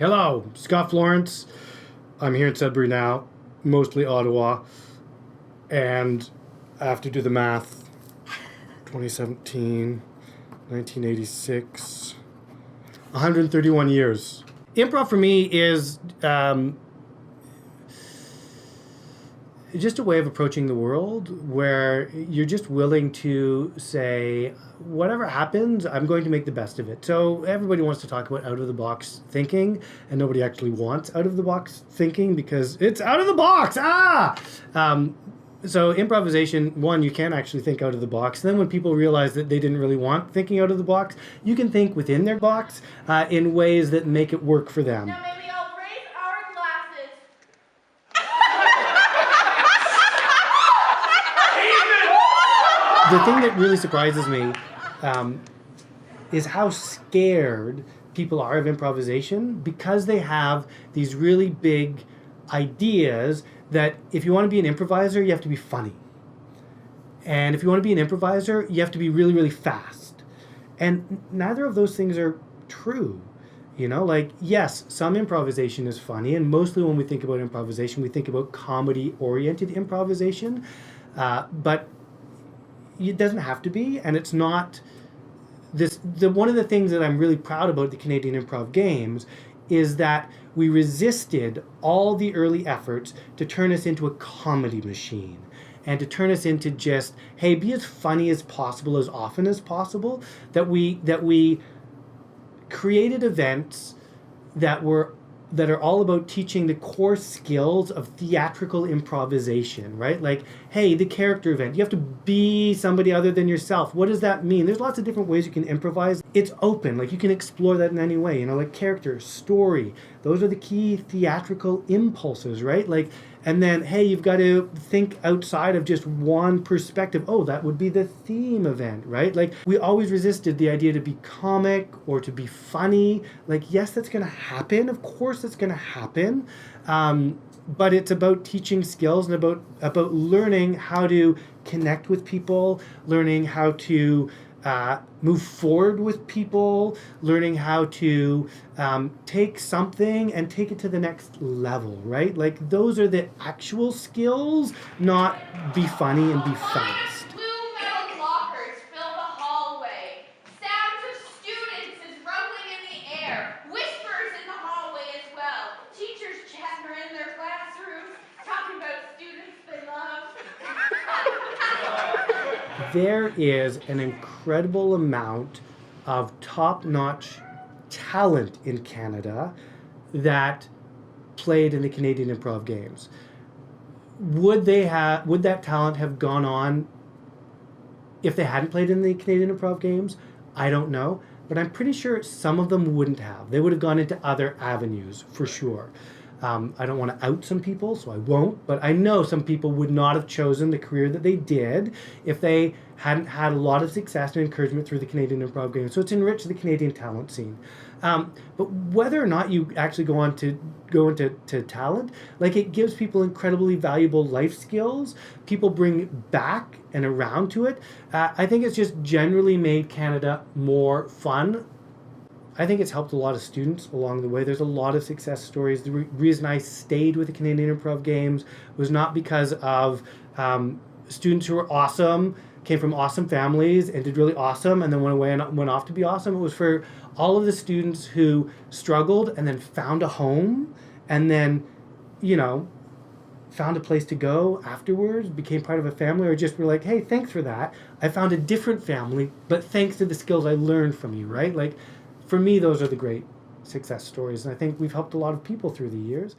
Hello, Scott Florence. I'm here in Sudbury now, mostly Ottawa, and I have to do the math. 2017, 1986, 131 years. Improv for me is just a way of approaching the world where you're just willing to say, whatever happens, I'm going to make the best of it. So everybody wants to talk about out-of-the-box thinking, and nobody actually wants out-of-the-box thinking because it's out of the box! So improvisation, one, you can actually think out of the box. Then when people realize that they didn't really want thinking out of the box, you can think within their box in ways that make it work for them. Now maybe I'll raise our glasses. The thing that really surprises me is how scared people are of improvisation because they have these really big ideas that if you want to be an improviser, you have to be funny. And if you want to be an improviser, you have to be really, really fast. And neither of those things are true. You know, like, yes, some improvisation is funny, and mostly when we think about improvisation, we think about comedy-oriented improvisation, but it doesn't have to be, and it's not this. One of the things that I'm really proud about the Canadian Improv Games is that we resisted all the early efforts to turn us into a comedy machine and to turn us into just, hey, be as funny as possible as often as possible, that we created events that are all about teaching the core skills of theatrical improvisation, right? Like, hey, the character event, you have to be somebody other than yourself. What does that mean? There's lots of different ways you can improvise. It's open, like you can explore that in any way, you know, like character, story. Those are the key theatrical impulses, right? Like, and then, hey, you've got to think outside of just one perspective. Oh, that would be the theme event, right? Like, we always resisted the idea to be comic or to be funny. Like, yes, that's going to happen. Of course that's going to happen. But it's about teaching skills and about learning how to connect with people, learning how to move forward with people, learning how to take something and take it to the next level, right? Like, those are the actual skills, not be funny and be fast. Blue metal lockers fill the hallway. Sounds of students is rumbling in the air. Whispers in the hallway as well. Teachers chatter in their classrooms, talking about students they love. There is an incredible amount of top-notch talent in Canada that played in the Canadian Improv Games. Would that talent have gone on if they hadn't played in the Canadian Improv Games? I don't know, but I'm pretty sure some of them wouldn't have. They would have gone into other avenues for sure. I don't want to out some people, so I won't, but I know some people would not have chosen the career that they did if they hadn't had a lot of success and encouragement through the Canadian Improv Games. So it's enriched the Canadian talent scene. But whether or not you actually go into talent, like, it gives people incredibly valuable life skills. People bring back and around to it. I think it's just generally made Canada more fun. I think it's helped a lot of students along the way. There's a lot of success stories. The reason I stayed with the Canadian Improv Games was not because of students who were awesome, came from awesome families and did really awesome and then went away and went off to be awesome. It was for all of the students who struggled and then found a home and then, you know, found a place to go afterwards, became part of a family, or just were like, hey, thanks for that. I found a different family, but thanks to the skills I learned from you, right? Like, for me, those are the great success stories, and I think we've helped a lot of people through the years.